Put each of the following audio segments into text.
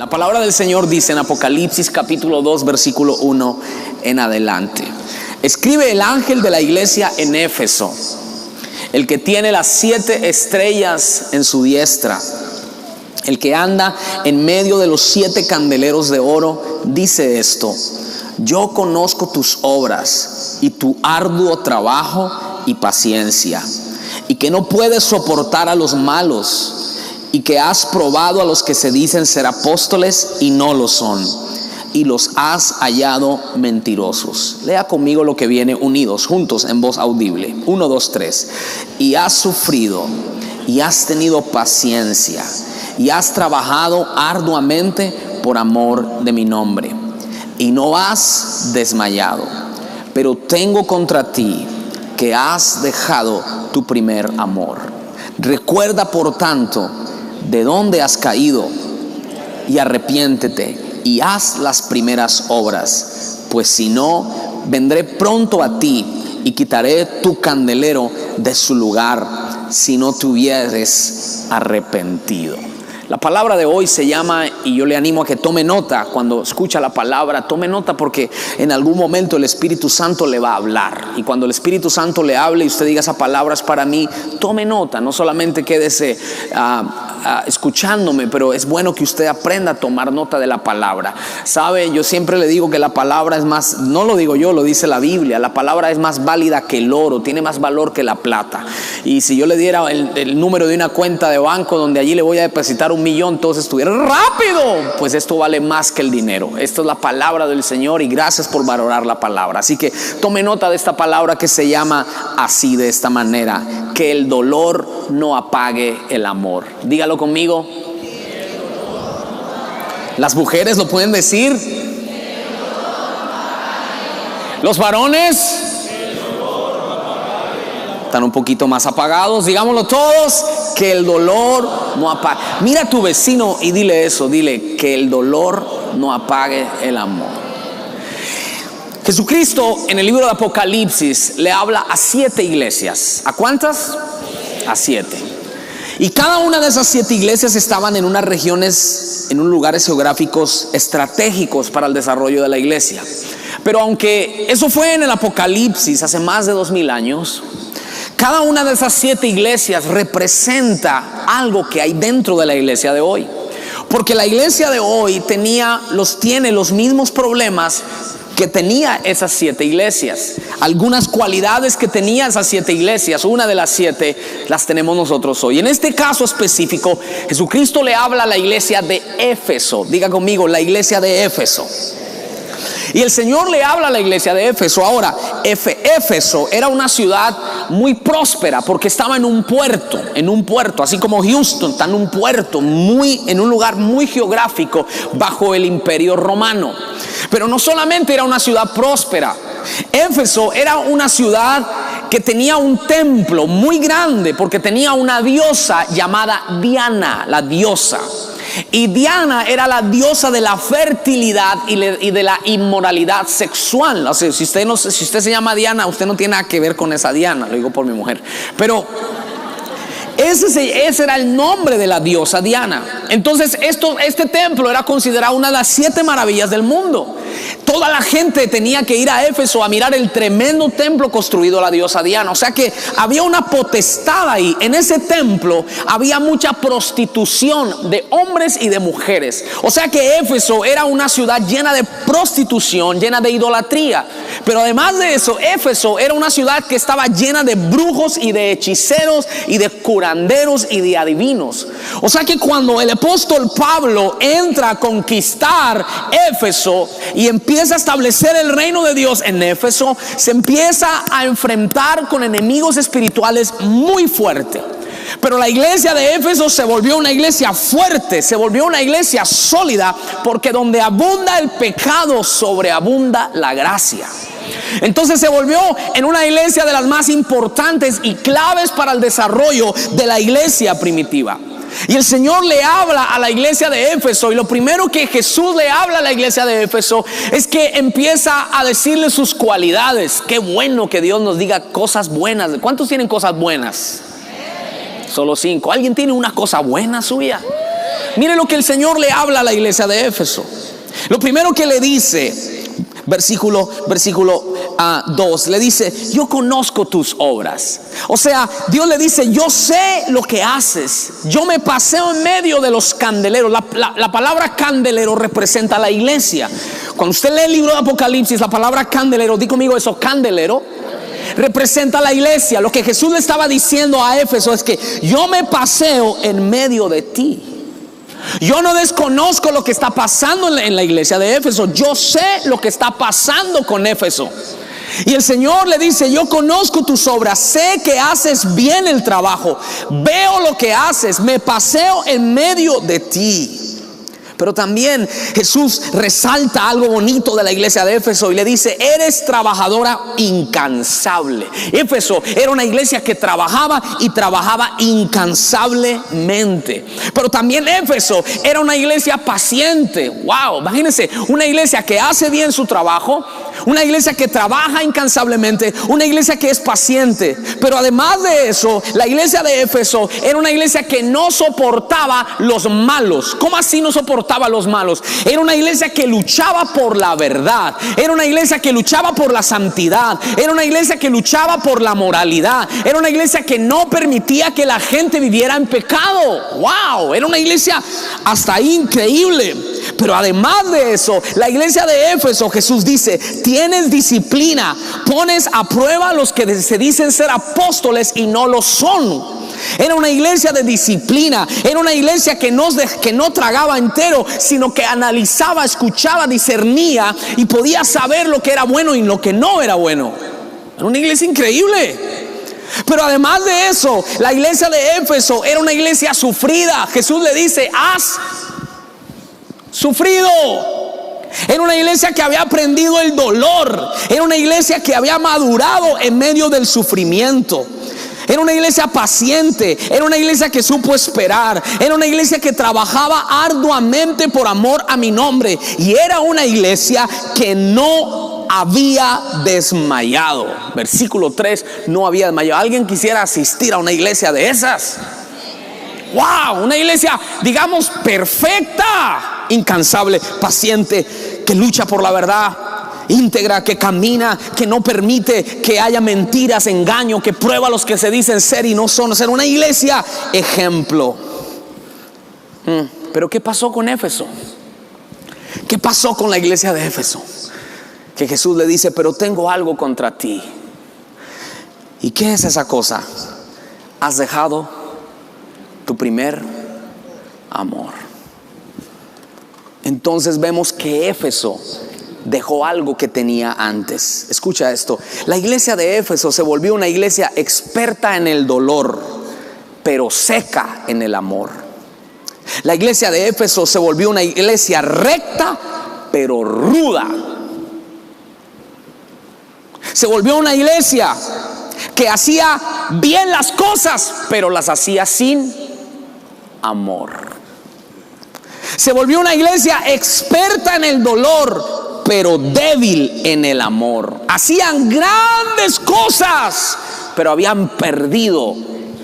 La palabra del Señor dice en Apocalipsis capítulo 2 versículo 1 en adelante: escribe el ángel de la iglesia en Éfeso, el que tiene las 7 estrellas en su diestra, el que anda en medio de los 7 candeleros de oro, dice esto: yo conozco tus obras y tu arduo trabajo y paciencia, y que no puedes soportar a los malos, y que has probado a los que se dicen ser apóstoles y no lo son, y los has hallado mentirosos. Lea conmigo lo que viene unidos, juntos, en voz audible. 1, 2, 3. Y has sufrido, y has tenido paciencia, y has trabajado arduamente por amor de mi nombre, y no has desmayado. Pero tengo contra ti que has dejado tu primer amor. Recuerda, por tanto, de dónde has caído, y arrepiéntete y haz las primeras obras, pues si no, vendré pronto a ti y quitaré tu candelero de su lugar, si no te hubieres arrepentido. La palabra de hoy se llama, y yo le animo a que tome nota cuando escucha la palabra, tome nota, porque en algún momento el Espíritu Santo le va a hablar, y cuando el Espíritu Santo le hable y usted diga esa palabra es para mí, tome nota, no solamente quédese escuchándome, pero es bueno que usted aprenda a tomar nota de la palabra. Sabe, yo siempre le digo que la palabra es más, no lo digo yo, lo dice la Biblia, la palabra es más válida que el oro, tiene más valor que la plata. Y si yo le diera el número de una cuenta de banco donde allí le voy a depositar 1 millón, todos estuvieran rápido, pues esto vale más que el dinero. Esto es la palabra del Señor, y gracias por valorar la palabra. Así que tome nota de esta palabra que se llama así, de esta manera: que el dolor no apague el amor. Dígalo conmigo. Las mujeres lo pueden decir. Los varones están un poquito más apagados. Digámoslo todos: que el dolor no apague. Mira a tu vecino y dile eso, dile: que el dolor no apague el amor. Jesucristo en el libro de Apocalipsis le habla a 7 iglesias. ¿A cuántas? A 7. Y cada una de esas 7 iglesias estaban en unas regiones, en unos lugares geográficos estratégicos para el desarrollo de la iglesia. Pero aunque eso fue en el Apocalipsis hace más de 2000 años, cada una de esas 7 iglesias representa algo que hay dentro de la iglesia de hoy. Porque la iglesia de hoy tiene los mismos problemas que tenía esas 7 iglesias. Algunas cualidades que tenía esas 7 iglesias, una de las 7 las tenemos nosotros hoy. En este caso específico, Jesucristo le habla a la iglesia de Éfeso. Diga conmigo: la iglesia de Éfeso. Y el Señor le habla a la iglesia de Éfeso. Ahora, Éfeso era una ciudad muy próspera porque estaba en un puerto, así como Houston está en un puerto, en un lugar muy geográfico bajo el Imperio Romano. Pero no solamente era una ciudad próspera, Éfeso era una ciudad que tenía un templo muy grande porque tenía una diosa llamada Diana, la diosa. Y Diana era la diosa de la fertilidad y de la inmoralidad sexual. O sea, si usted se llama Diana, usted no tiene nada que ver con esa Diana, lo digo por mi mujer. Pero ese era el nombre de la diosa Diana. Entonces este templo era considerado una de las 7 maravillas del mundo. Toda la gente tenía que ir a Éfeso a mirar el tremendo templo construido a la diosa Diana. O sea que había una potestad ahí. En ese templo había mucha prostitución de hombres y de mujeres. O sea que Éfeso era una ciudad llena de prostitución, llena de idolatría. Pero además de eso, Éfeso era una ciudad que estaba llena de brujos y de hechiceros y de curanderos y de adivinos. O sea que cuando el apóstol Pablo entra a conquistar Éfeso y empieza a establecer el reino de Dios en Éfeso, se empieza a enfrentar con enemigos espirituales muy fuerte. Pero la iglesia de Éfeso se volvió una iglesia fuerte, se volvió una iglesia sólida, porque donde abunda el pecado, sobreabunda la gracia. Entonces se volvió en una iglesia de las más importantes y claves para el desarrollo de la iglesia primitiva. Y el Señor le habla a la iglesia de Éfeso, y lo primero que Jesús le habla a la iglesia de Éfeso es que empieza a decirle sus cualidades. Qué bueno que Dios nos diga cosas buenas. ¿Cuántos tienen cosas buenas? Solo 5. ¿Alguien tiene una cosa buena suya? mire lo que el Señor le habla a la iglesia de Éfeso. Lo primero que le dice, versículo 2, le dice: yo conozco tus obras. O sea, Dios le dice: yo sé lo que haces. Yo me paseo en medio de los candeleros. La palabra candelero representa a la iglesia. Cuando usted lee el libro de Apocalipsis, la palabra candelero, di conmigo eso, candelero, representa a la iglesia. Lo que Jesús le estaba diciendo a Éfeso es que yo me paseo en medio de ti. Yo no desconozco lo que está pasando en la iglesia de Éfeso. Yo sé lo que está pasando con Éfeso. Y el Señor le dice: yo conozco tus obras, sé que haces bien el trabajo, veo lo que haces, me paseo en medio de ti. Pero también Jesús resalta algo bonito de la iglesia de Éfeso y le dice: eres trabajadora incansable. Éfeso era una iglesia que trabajaba y trabajaba incansablemente. Pero también Éfeso era una iglesia paciente. Wow, imagínense, una iglesia que hace bien su trabajo, una iglesia que trabaja incansablemente, una iglesia que es paciente. Pero además de eso, la iglesia de Éfeso era una iglesia que no soportaba los malos. ¿Cómo así no soportaba a los malos? Era una iglesia que luchaba por la verdad, era una iglesia que luchaba por la santidad, era una iglesia que luchaba por la moralidad, era una iglesia que no permitía que la gente viviera en pecado. Wow, era una iglesia hasta ahí increíble. Pero además de eso, la iglesia de Éfeso, Jesús dice: tienes disciplina, pones a prueba a los que se dicen ser apóstoles y no lo son. Era una iglesia de disciplina, era una iglesia que no tragaba entero, sino que analizaba, escuchaba, discernía y podía saber lo que era bueno y lo que no era bueno. Era una iglesia increíble. Pero además de eso, la iglesia de Éfeso era una iglesia sufrida. Jesús le dice: has sufrido. Era una iglesia que había aprendido el dolor. Era una iglesia que había madurado en medio del sufrimiento. Era una iglesia paciente, era una iglesia que supo esperar, era una iglesia que trabajaba arduamente por amor a mi nombre, y era una iglesia que no había desmayado. Versículo 3, no había desmayado. ¿Alguien quisiera asistir a una iglesia de esas? Wow, una iglesia, digamos, perfecta, incansable, paciente, que lucha por la verdad, íntegra, que camina, que no permite que haya mentiras, engaño, que prueba a los que se dicen ser y no son. Ser una iglesia ejemplo. Pero ¿qué pasó con Éfeso? ¿Qué pasó con la iglesia de Éfeso? Que Jesús le dice: pero tengo algo contra ti. ¿Y qué es esa cosa? Has dejado tu primer amor. Entonces vemos que Éfeso dejó algo que tenía antes. Escucha esto: la iglesia de Éfeso se volvió una iglesia experta en el dolor, pero seca en el amor. La iglesia de Éfeso se volvió una iglesia recta, pero ruda. Se volvió una iglesia que hacía bien las cosas, pero las hacía sin amor. Se volvió una iglesia experta en el dolor, pero débil en el amor. Hacían grandes cosas, pero habían perdido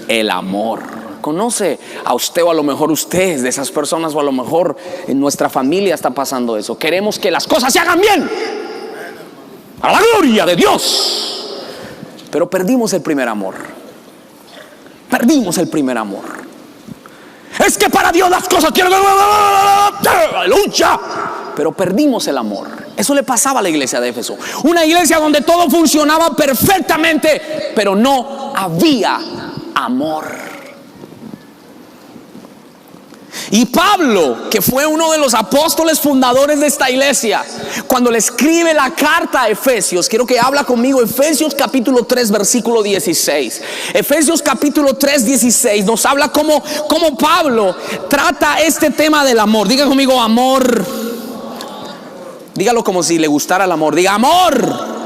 el amor. ¿Conoce a usted, o a lo mejor usted es de esas personas, o a lo mejor en nuestra familia está pasando eso? Queremos que las cosas se hagan bien, a la gloria de Dios, pero perdimos el primer amor. Perdimos el primer amor. Es que para Dios las cosas quieren lucha, pero perdimos el amor. Eso le pasaba a la iglesia de Éfeso. Una iglesia donde todo funcionaba perfectamente, pero no había amor. Y Pablo, que fue uno de los apóstoles fundadores de esta iglesia, cuando le escribe la carta a Efesios, quiero que habla conmigo Efesios capítulo 3 versículo 16. Efesios capítulo 3 16 nos habla cómo Pablo trata este tema del amor. Diga conmigo: amor. Dígalo como si le gustara el amor. Diga: amor.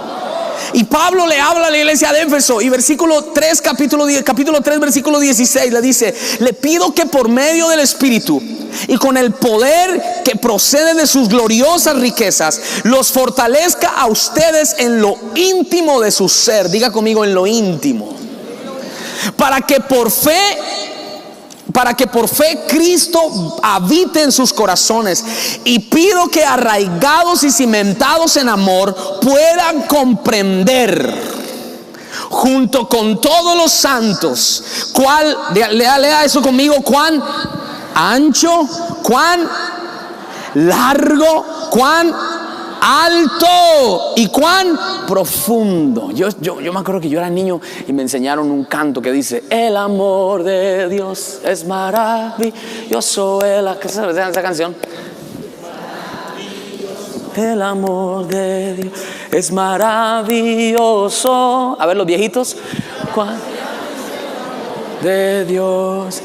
Y Pablo le habla a la iglesia de Éfeso, y versículo 3, capítulo 3 versículo 16 le dice: le pido que por medio del Espíritu y con el poder que procede de sus gloriosas riquezas, los fortalezca a ustedes en lo íntimo de su ser. Diga conmigo: en lo íntimo. Para que por para que por fe Cristo habite en sus corazones. Y pido que arraigados y cimentados en amor puedan comprender, junto con todos los santos, lea eso conmigo, cuán ancho, cuán largo, cuán alto y cuán profundo. Yo me acuerdo que yo era niño y me enseñaron un canto que dice: el amor de Dios es maravilloso. ¿Qué se llama esa canción? El amor de Dios es maravilloso. A ver, los viejitos. ¿Cuán? De Dios,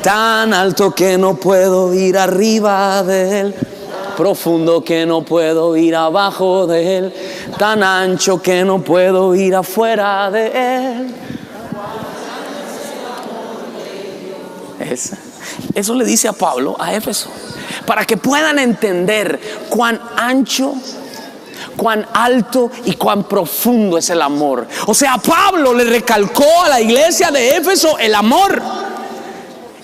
tan alto que no puedo ir arriba de él, profundo que no puedo ir abajo de él, tan ancho que no puedo ir afuera de él. Eso le dice a Pablo a Éfeso, para que puedan entender cuán ancho, cuán alto y cuán profundo es el amor. O sea, Pablo le recalcó a la iglesia de Éfeso el amor,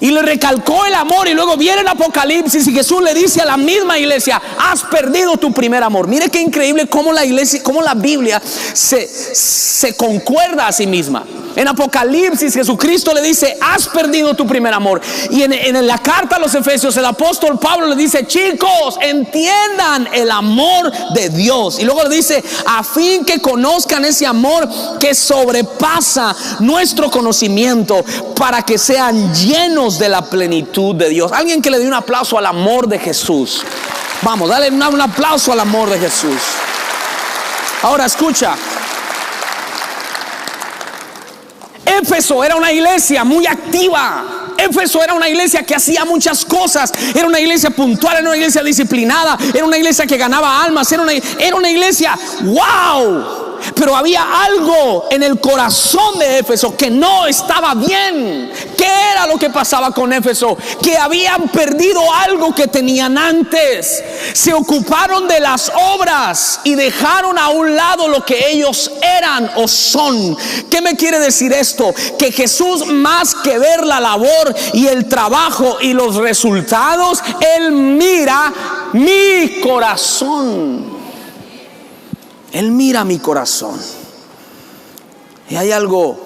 y le recalcó el amor, y luego viene el Apocalipsis y Jesús le dice a la misma iglesia: has perdido tu primer amor. Mire qué increíble cómo la iglesia, cómo la Biblia se concuerda a sí misma. En Apocalipsis Jesucristo le dice: has perdido tu primer amor. Y en la carta a los Efesios el apóstol Pablo le dice: chicos, entiendan el amor de Dios. Y luego le dice: a fin que conozcan ese amor que sobrepasa nuestro conocimiento, para que sean llenos de la plenitud de Dios. Alguien que le dé un aplauso al amor de Jesús. Vamos, dale un aplauso al amor de Jesús. Ahora escucha. Éfeso era una iglesia muy activa. Éfeso era una iglesia que hacía muchas cosas. Era una iglesia puntual, era una iglesia disciplinada, era una iglesia que ganaba almas, era una iglesia wow. Pero había algo en el corazón de Éfeso que no estaba bien. ¿Qué era lo que pasaba con Éfeso? Que habían perdido algo que tenían antes. Se ocuparon de las obras y dejaron a un lado lo que ellos eran o son. ¿Qué me quiere decir esto? Que Jesús, más que ver la labor y el trabajo y los resultados, Él mira mi corazón. Él mira mi corazón. Y hay algo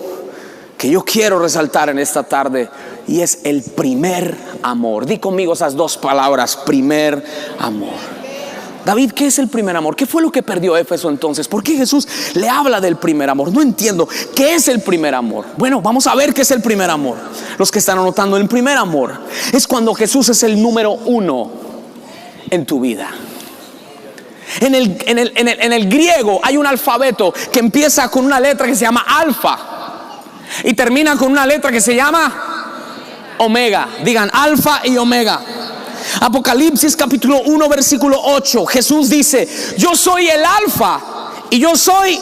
que yo quiero resaltar en esta tarde, y es el primer amor. Di conmigo esas dos palabras: primer amor. David, ¿qué es el primer amor? ¿Qué fue lo que perdió Éfeso entonces? ¿Por qué Jesús le habla del primer amor? No entiendo. ¿Qué es el primer amor? Bueno, vamos a ver qué es el primer amor. Los que están anotando, el primer amor es cuando Jesús es el número uno en tu vida. En el griego hay un alfabeto que empieza con una letra que se llama alfa y termina con una letra que se llama omega. Digan: alfa y omega. Apocalipsis capítulo 1 versículo 8, Jesús dice: yo soy el alfa y yo soy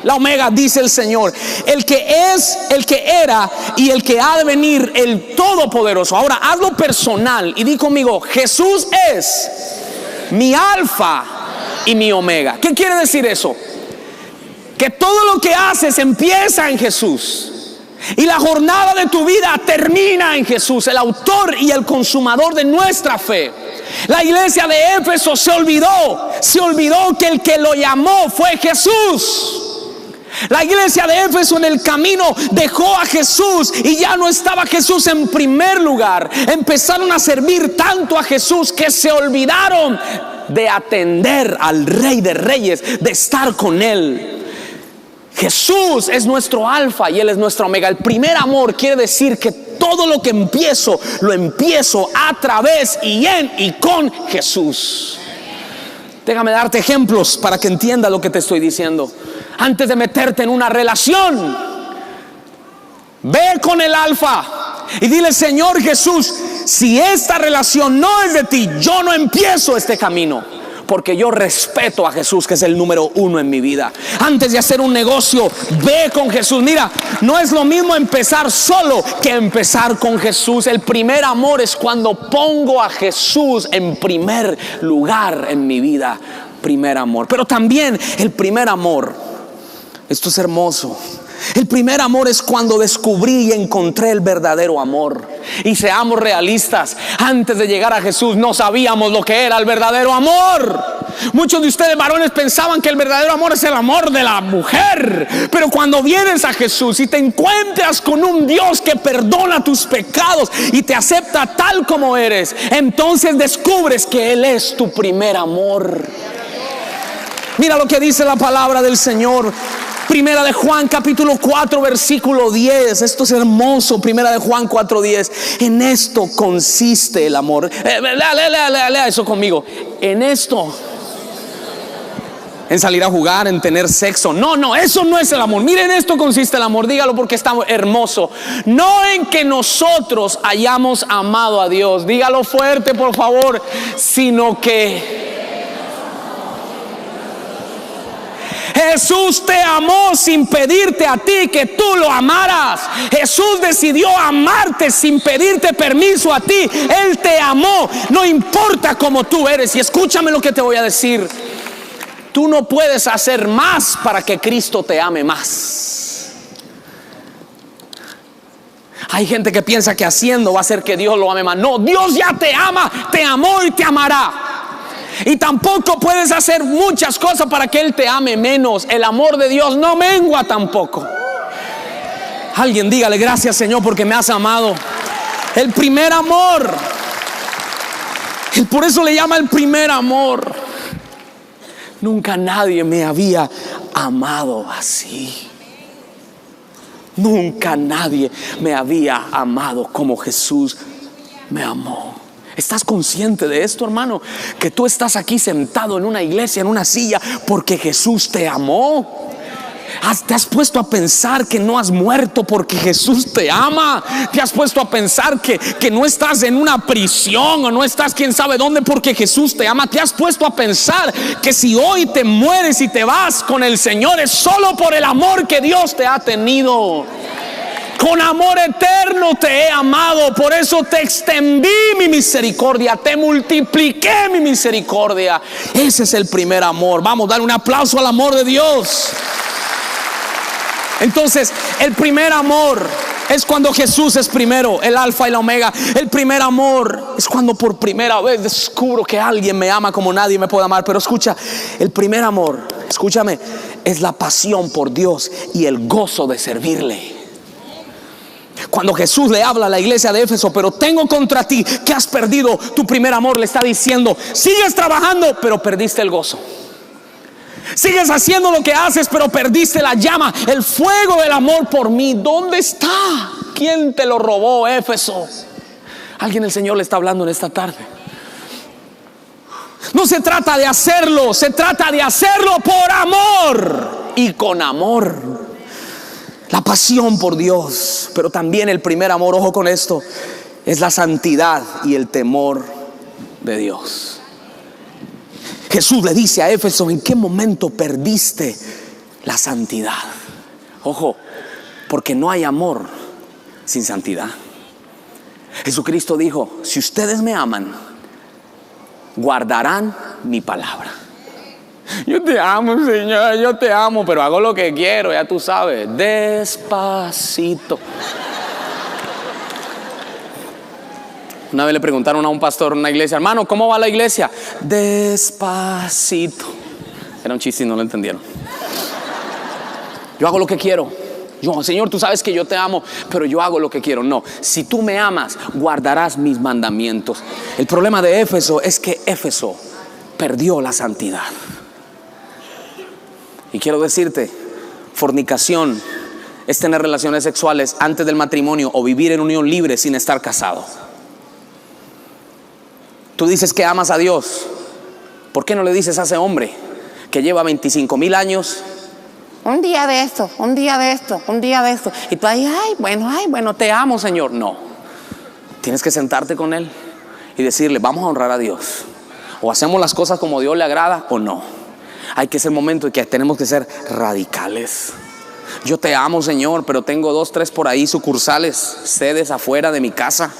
la omega, dice el Señor, el que es, el que era y el que ha de venir, el todopoderoso. Ahora hazlo personal y di conmigo: Jesús es mi alfa y mi omega. ¿Qué quiere decir eso? Que todo lo que haces empieza en Jesús, y la jornada de tu vida termina en Jesús, el autor y el consumador de nuestra fe. La iglesia de Éfeso se olvidó que el que lo llamó fue Jesús. La iglesia de Éfeso en el camino dejó a Jesús y ya no estaba Jesús en primer lugar. Empezaron a servir tanto a Jesús que se olvidaron de atender al Rey de Reyes, de estar con Él. Jesús es nuestro alfa y Él es nuestro omega. El primer amor quiere decir que todo lo que empiezo, lo empiezo a través y en y con Jesús. Déjame darte ejemplos para que entiendas lo que te estoy diciendo. Antes de meterte en una relación, ve con el alfa y dile: Señor Jesús, si esta relación no es de ti, yo no empiezo este camino, porque yo respeto a Jesús, que es el número uno en mi vida. Antes de hacer un negocio, ve con Jesús. Mira, no es lo mismo empezar solo que empezar con Jesús. El primer amor es cuando pongo a Jesús en primer lugar en mi vida. Primer amor. Pero también el primer amor, esto es hermoso, El primer amor es cuando descubrí y encontré el verdadero amor. Y seamos realistas, antes de llegar a Jesús no sabíamos lo que era el verdadero amor. Muchos de ustedes varones pensaban que el verdadero amor es el amor de la mujer. Pero cuando vienes a Jesús y te encuentras con un Dios que perdona tus pecados y te acepta tal como eres, entonces descubres que Él es tu primer amor. Mira lo que dice la palabra del Señor. Primera de Juan capítulo 4 versículo 10. Esto es hermoso. Primera de Juan 4:10. En esto consiste el amor. Lea eso conmigo. En esto. En salir a jugar, en tener sexo. No, eso no es el amor. Miren, esto consiste el amor. Dígalo porque está hermoso. No en que nosotros hayamos amado a Dios. Dígalo fuerte, por favor. Sino que Jesús te amó sin pedirte a ti que tú lo amaras. Jesús decidió amarte sin pedirte permiso a ti. Él te amó, no importa cómo tú eres. Y escúchame lo que te voy a decir. Tú no puedes hacer más para que Cristo te ame más. Hay gente que piensa que haciendo va a hacer que Dios lo ame más. No, Dios ya te ama, te amó y te amará. Y tampoco puedes hacer muchas cosas para que Él te ame menos. El amor de Dios no mengua tampoco. Alguien dígale: gracias, Señor, porque me has amado. El primer amor. Y por eso le llama el primer amor. Nunca nadie me había amado así. Nunca nadie me había amado como Jesús me amó. ¿Estás consciente de esto, hermano? Que tú estás aquí sentado en una iglesia, en una silla, porque Jesús te amó. ¿Te has puesto a pensar que no has muerto porque Jesús te ama? ¿Te has puesto a pensar que no estás en una prisión o no estás quién sabe dónde porque Jesús te ama? ¿Te has puesto a pensar que si hoy te mueres y te vas con el Señor es solo por el amor que Dios te ha tenido? Con amor eterno te he amado, por eso te extendí mi misericordia, te multipliqué mi misericordia. Ese es el primer amor. Vamos a dar un aplauso al amor de Dios. Entonces, el primer amor es cuando Jesús es primero, el alfa y la omega. El primer amor es cuando por primera vez descubro que alguien me ama como nadie me puede amar. Pero escucha, el primer amor, escúchame, es la pasión por Dios y el gozo de servirle. Cuando Jesús le habla a la iglesia de Éfeso: pero tengo contra ti que has perdido tu primer amor, le está diciendo: sigues trabajando, pero perdiste el gozo. Sigues haciendo lo que haces, pero perdiste la llama, el fuego del amor por mí. ¿Dónde está? ¿Quién te lo robó, Éfeso? Alguien el Señor le está hablando en esta tarde. No se trata de hacerlo, se trata de hacerlo por amor y con amor. La pasión por Dios, pero también el primer amor, ojo con esto, es la santidad y el temor de Dios. Jesús le dice a Éfeso: ¿en qué momento perdiste la santidad? Ojo, porque no hay amor sin santidad. Jesucristo dijo: si ustedes me aman, guardarán mi palabra. Yo te amo, Señor, yo te amo, pero hago lo que quiero, ya tú sabes, despacito. Una vez le preguntaron a un pastor en una iglesia: hermano, ¿cómo va la iglesia? Despacito. Era un chiste y no lo entendieron. Yo hago lo que quiero. Señor, tú sabes que yo te amo, pero yo hago lo que quiero. No, si tú me amas, guardarás mis mandamientos. El problema de Éfeso es que Éfeso perdió la santidad. Y quiero decirte, fornicación es tener relaciones sexuales antes del matrimonio o vivir en unión libre sin estar casado. Tú dices que amas a Dios. ¿Por qué no le dices a ese hombre que lleva 25,000 años? Un día de esto, un día de esto, un día de esto. Y tú ahí, ay, bueno, te amo, Señor. No, tienes que sentarte con él y decirle: vamos a honrar a Dios. O hacemos las cosas como Dios le agrada o no. Hay que ser momento en que tenemos que ser radicales. Yo te amo, Señor, pero tengo 2, 3 por ahí sucursales, sedes afuera de mi casa.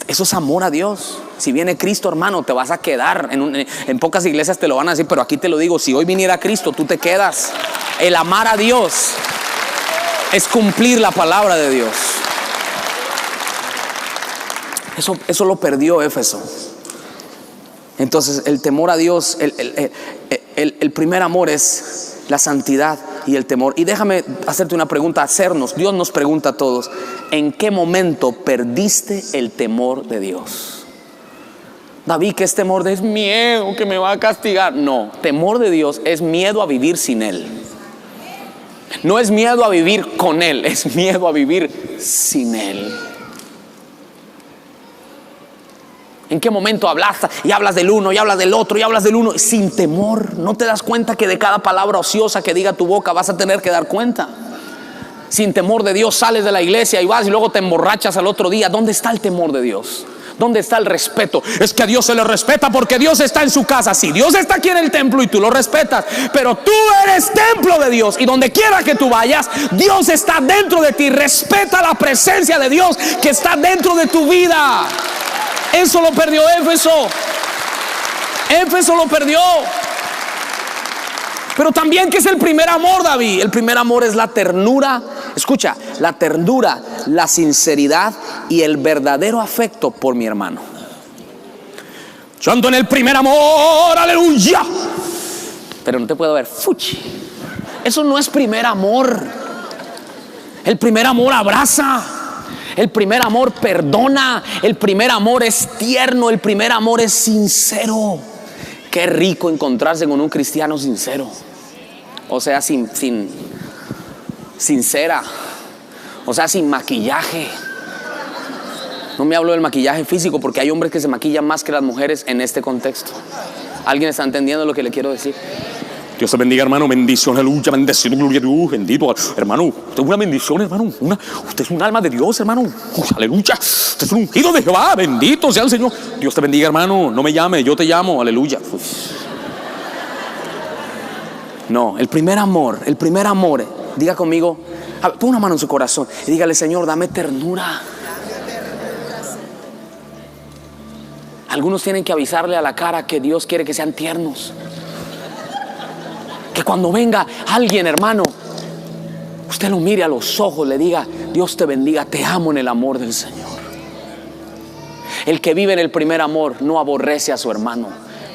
Eso es amor a Dios. Si viene Cristo, hermano, te vas a quedar. En pocas iglesias te lo van a decir, pero aquí te lo digo: si hoy viniera Cristo, tú te quedas. El amar a Dios es cumplir la palabra de Dios. Eso lo perdió Éfeso. Entonces el temor a Dios, el primer amor es la santidad y el temor. Y déjame hacerte una pregunta, Dios nos pregunta a todos: ¿en qué momento perdiste el temor de Dios? David, ¿qué es temor? Es miedo que me va a castigar. No, temor de Dios es miedo a vivir sin Él. No es miedo a vivir con Él, es miedo a vivir sin Él. ¿En qué momento hablas y hablas del uno y hablas del otro y hablas del uno sin temor? ¿No te das cuenta que de cada palabra ociosa que diga tu boca vas a tener que dar cuenta? Sin temor de Dios sales de la iglesia y vas y luego te emborrachas al otro día. ¿Dónde está el temor de Dios? ¿Dónde está el respeto? Es que a Dios se le respeta porque Dios está en su casa. Sí, Dios está aquí en el templo y tú lo respetas, pero tú eres templo de Dios, y donde quiera que tú vayas, Dios está dentro de ti. Respeta la presencia de Dios que está dentro de tu vida. Eso lo perdió Éfeso. Éfeso lo perdió. Pero también, ¿qué es el primer amor, David? El primer amor es la ternura. Escucha, la ternura, la sinceridad y el verdadero afecto por mi hermano. Yo ando en el primer amor, aleluya. Pero no te puedo ver, fuchi. Eso no es primer amor. El primer amor abraza. El primer amor perdona. El primer amor es tierno. El primer amor es sincero. Qué rico encontrarse con un cristiano sincero. O sea, sincera. O sea, sin maquillaje. No me hablo del maquillaje físico, porque hay hombres que se maquillan más que las mujeres en este contexto. ¿Alguien está entendiendo lo que le quiero decir? Dios te bendiga, hermano. Bendición, aleluya, bendecido, gloria a Dios, bendito, hermano. Usted es una bendición, hermano. Usted es un alma de Dios, hermano. Aleluya. Usted es un ungido de Jehová. Bendito sea el Señor. Dios te bendiga, hermano. No me llame, yo te llamo. Aleluya. No, el primer amor. Diga conmigo, pon una mano en su corazón y dígale: Señor, dame ternura. Algunos tienen que avisarle a la cara que Dios quiere que sean tiernos. Que cuando venga alguien, hermano, usted lo mire a los ojos, le diga: Dios te bendiga, te amo en el amor del Señor. El que vive en el primer amor no aborrece a su hermano,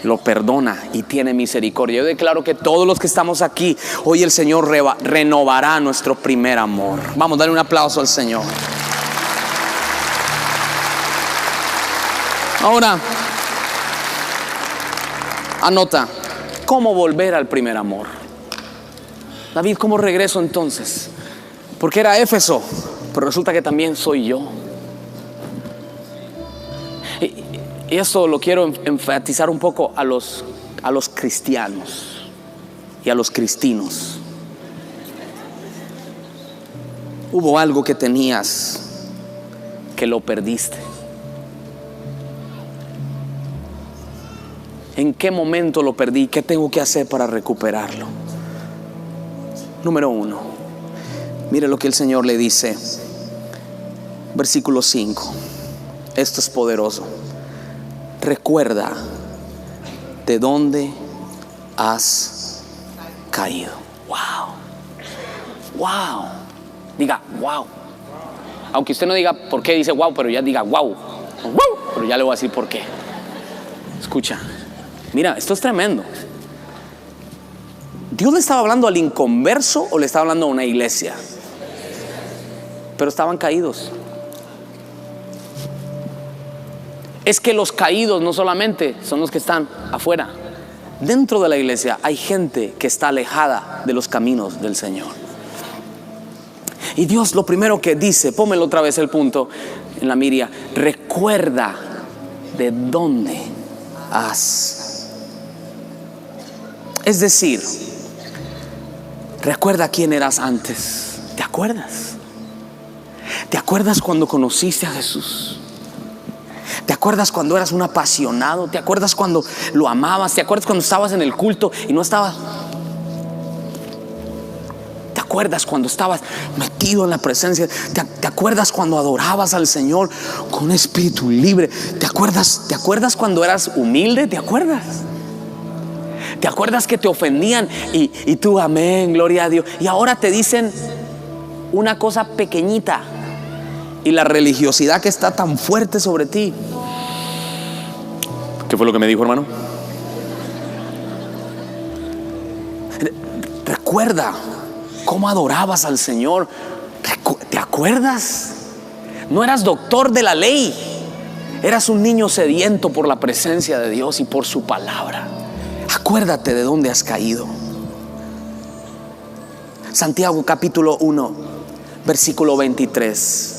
lo perdona y tiene misericordia. Yo declaro que todos los que estamos aquí, hoy el Señor renovará nuestro primer amor. Vamos, dale un aplauso al Señor. Ahora, anota: ¿cómo volver al primer amor? David, ¿cómo regreso entonces? Porque era Éfeso, pero resulta que también soy yo. Y eso lo quiero enfatizar un poco a los cristianos y a los cristinos. Hubo algo que tenías que lo perdiste. ¿En qué momento lo perdí? ¿Qué tengo que hacer para recuperarlo? Número 1, mire lo que el Señor le dice. Versículo 5. Esto es poderoso. Recuerda de dónde has caído. Wow. Diga wow. Aunque usted no diga por qué dice wow, pero ya diga wow. Pero ya le voy a decir por qué. Escucha. Mira, esto es tremendo. ¿Dios le estaba hablando al inconverso o le estaba hablando a una iglesia? Pero estaban caídos. Es que los caídos no solamente son los que están afuera. Dentro de la iglesia hay gente que está alejada de los caminos del Señor. Y Dios lo primero que dice, pónmelo otra vez el punto en la miria: recuerda de dónde has. Es decir, recuerda quién eras antes. ¿Te acuerdas? ¿Te acuerdas cuando conociste a Jesús? ¿Te acuerdas cuando eras un apasionado? ¿Te acuerdas cuando lo amabas? ¿Te acuerdas cuando estabas en el culto y no estabas? ¿Te acuerdas cuando estabas metido en la presencia? ¿Te acuerdas cuando adorabas al Señor con un espíritu libre? ¿Te acuerdas cuando eras humilde? ¿Te acuerdas? ¿Te acuerdas que te ofendían y tú, amén, gloria a Dios? Y ahora te dicen una cosa pequeñita, y la religiosidad que está tan fuerte sobre ti. ¿Qué fue lo que me dijo, hermano? Recuerda cómo adorabas al Señor. ¿Te acuerdas? No eras doctor de la ley, eras un niño sediento por la presencia de Dios y por su palabra. Acuérdate de dónde has caído. Santiago capítulo 1, versículo 23.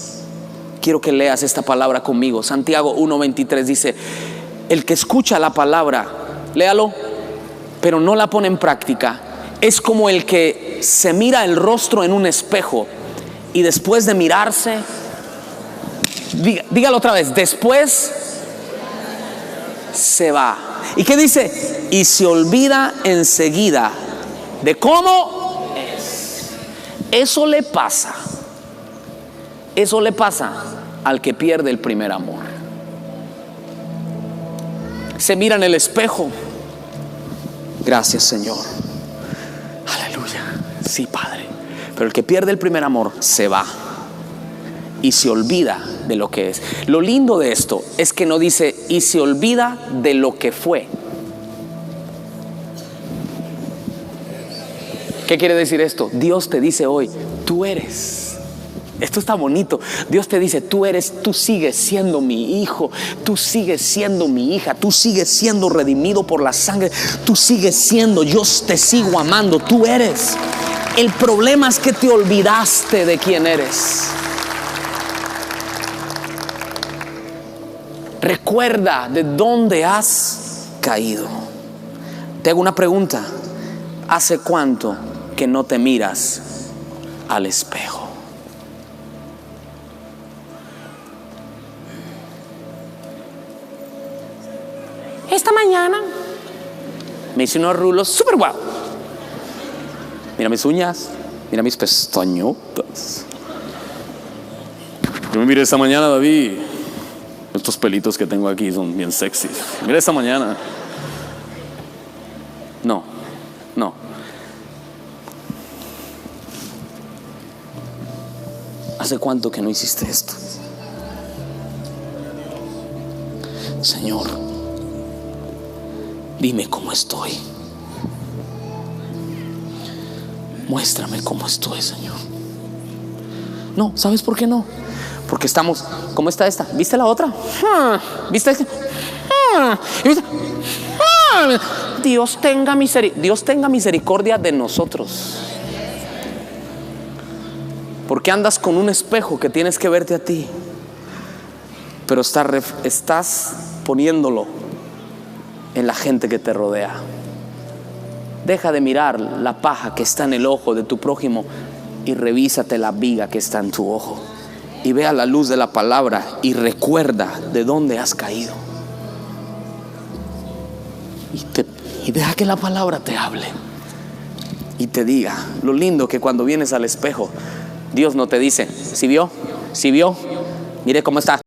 Quiero que leas esta palabra conmigo. Santiago 1:23 dice: el que escucha la palabra, léalo, pero no la pone en práctica, es como el que se mira el rostro en un espejo y después de mirarse, dígalo otra vez, después se va. ¿Y qué dice? Y se olvida enseguida de cómo es. Eso le pasa al que pierde el primer amor. Se mira en el espejo. Gracias, Señor. Aleluya. Sí, Padre. Pero el que pierde el primer amor se va y se olvida de lo que es. Lo lindo de esto es que no dice y se olvida de lo que fue. ¿Qué quiere decir esto? Dios te dice hoy, tú eres. Esto está bonito. Dios te dice, tú sigues siendo mi hijo, tú sigues siendo mi hija, tú sigues siendo redimido por la sangre, tú sigues siendo, yo te sigo amando, tú eres. El problema es que te olvidaste de quién eres. Recuerda de dónde has caído. Te hago una pregunta. ¿Hace cuánto que no te miras al espejo? Esta mañana me hice unos rulos súper guau. Mira mis uñas, mira mis pestañotas. Yo me miré esta mañana, David. Estos pelitos que tengo aquí son bien sexys. Mira esta mañana. No. ¿Hace cuánto que no hiciste esto? Señor, dime cómo estoy. Muéstrame cómo estoy, Señor. No, ¿sabes por qué no? Porque estamos, ¿cómo está esta? ¿Viste la otra? ¿Viste esta? Dios tenga misericordia de nosotros. Porque andas con un espejo que tienes que verte a ti, pero estás poniéndolo en la gente que te rodea. Deja de mirar la paja que está en el ojo de tu prójimo y revísate la viga que está en tu ojo. Y ve a la luz de la palabra y recuerda de dónde has caído. Y deja que la palabra te hable y te diga. Lo lindo que cuando vienes al espejo, Dios no te dice, ¿sí vio? Mire cómo está.